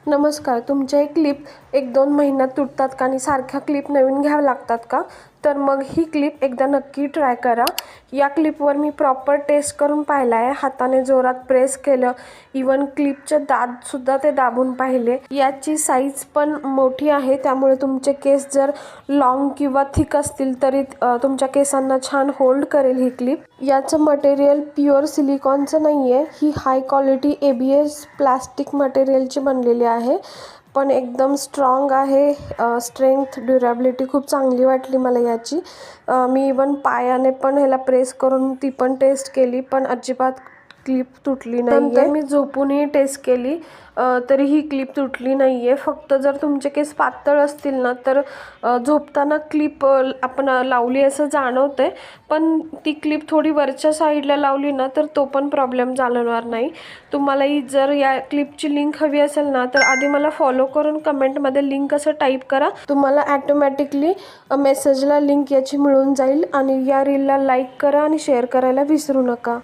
नमस्कार. तुमच्या एक क्लिप 1-2 महिन्यात तुटतात का आणि सारख्या क्लिप नवीन घ्याव्या लागतात का? तर मग ही क्लिप एकदा नक्की ट्राय करा. या क्लिपवर मी प्रॉपर टेस्ट करून पाहिला आहे. हाताने जोरात प्रेस केलं, इवन क्लिपचे दातसुद्धा ते दाबून पाहिले. याची साईज पण मोठी आहे, त्यामुळे तुमचे केस जर लॉंग किंवा थिक असतील तरी तुमच्या केसांना छान होल्ड करेल ही क्लिप. याचं मटेरियल प्युअर सिलिकॉनचं नाही आहे. ही हाय क्वालिटी ABS प्लास्टिक मटेरियलची बनलेली आहे, पण एकदम स्ट्रॉंग आहे. स्ट्रेंथ, ड्युरेबिलिटी खूप चांगली वाटली मला याची. मी इवन पायाने पण ह्याला प्रेस करून ती पण टेस्ट केली, पण अजिबात क्लिप तुटली नाही. नंतर मी झोपूनही टेस्ट केली, तरी ही क्लिप तुटली नाही आहे. फक्त जर तुमचे केस पातळ असतील ना, तर झोपताना क्लिप आपण लावली असं जाणवतं आहे, पण ती क्लिप थोडी वरच्या साईडला लावली ना, तर तो पण प्रॉब्लेम जाणवणार नाही. तुम्हालाही जर या क्लिपची लिंक हवी असेल ना, तर आधी मला फॉलो करून कमेंटमध्ये लिंक असं टाईप करा. तुम्हाला ॲटोमॅटिकली मेसेजला लिंक याची मिळून जाईल. आणि या रीलला लाईक करा आणि शेअर करायला विसरू नका.